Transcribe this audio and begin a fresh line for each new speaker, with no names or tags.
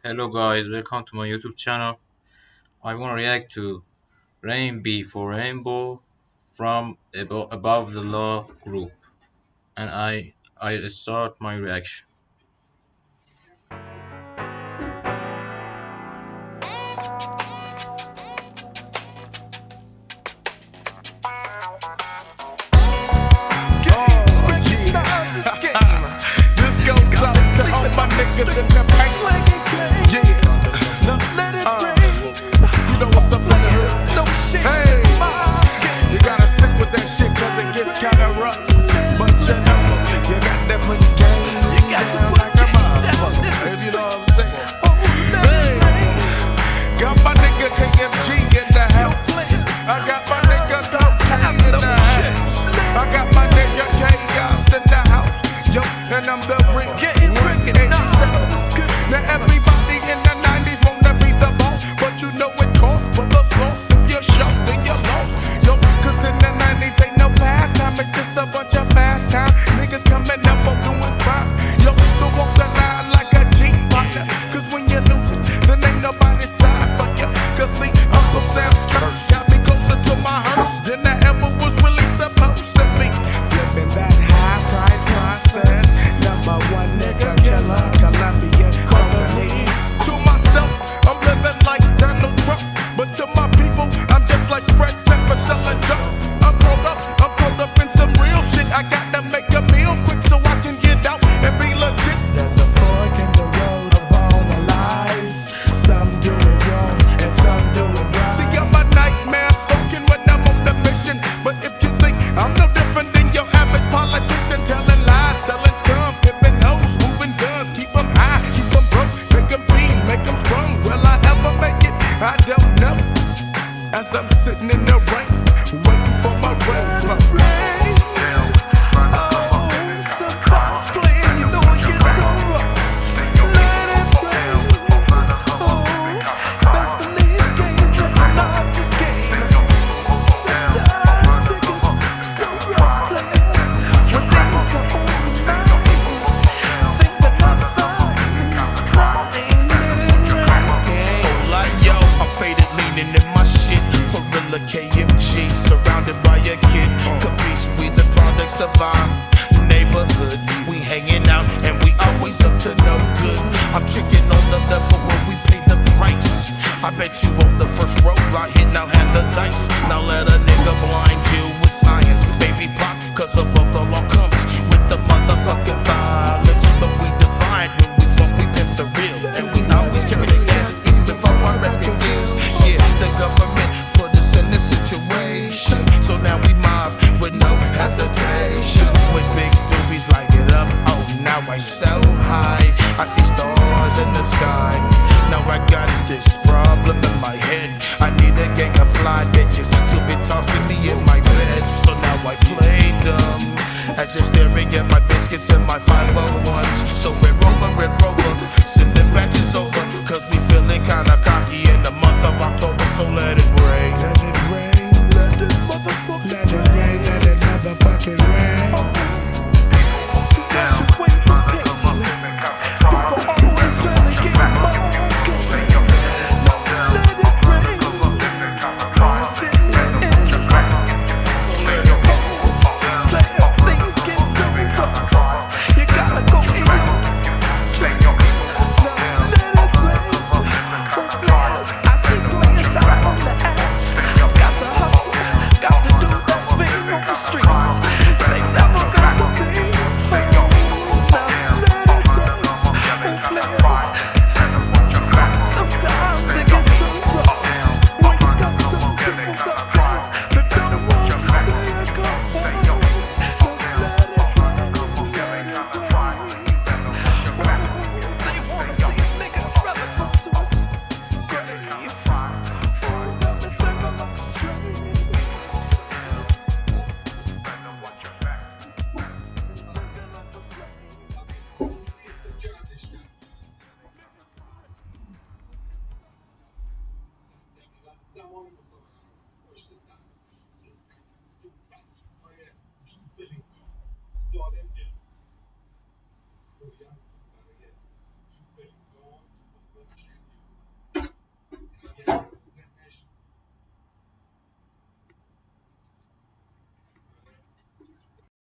Hello guys, welcome to my YouTube channel. I want to react to Rain B for Rainbow from Above the Law group, and I start my reaction.
This goes out to all my niggas in the paint. Yeah. You know what's up in the hood? Hey. You gotta stick with that shit cause it gets kinda rough. But you know, you got to put game down like a motherfucker. If you know what I'm saying. Hey. Got my nigga KMG in the house. I got my nigga Tokay in the house. I got my nigga Chaos in the house. Yo, and I'm the ring. Now everybody in the 90s wanna be the boss, but you know it costs for the sauce. If you're shocked, then you're lost. Yo, cause in the 90s ain't no pastime, it's just a bunch of fast time. Niggas coming up on doing crime. Yo, so walk the line like a G partner. Cause when you lose it, then ain't nobody side for you. Cause see, Uncle Sam's curse got me closer to my hearse than I ever was really supposed to be. Flipping that high price process. Number one nigga killer, Colombian company. To myself, I'm living like Donald Trump. But to my people, I'm just like Fred Sanford selling jokes. I'm caught up in some real shit. I gotta make a meal quick so I can get out and be legit. There's a fork in the road of all the lives. Some do it wrong and some do it right. See, I'm a nightmare smoking when I'm on the mission. But if you think I'm no different than your average politician, telling lies, selling scum, pimping hoes, moving guns, keep them high, keep them broke, make them beam, make them sprung. Will I ever make it? I don't know. As I'm sitting in the rain, waiting for my rain. KMG, surrounded by a kid. Capiche, we the products of our neighborhood. We hanging out and we always up to no good. I'm chicken on the level where we pay the price. I bet you on the first row I hit, now hand the dice. Now let a nigga blind you with science. Baby pop, cause above the law comes with the motherfucking violence. But we divide when we fuck, we pimp the real. And we always carry the gas even before our record deals. Yeah, the government in this situation, so now we mob with no hesitation. When big doobies light it up, oh now I'm so high, I see stars in the sky. Now I got this problem in my head, I need a gang of fly bitches to be tossing me in my bed. So now I play dumb as you're staring at my biscuits and my 501s. So red roller, sending batches over, cause we feeling kinda cocky in the month of October. So let it rain. Let it motherfucking rain.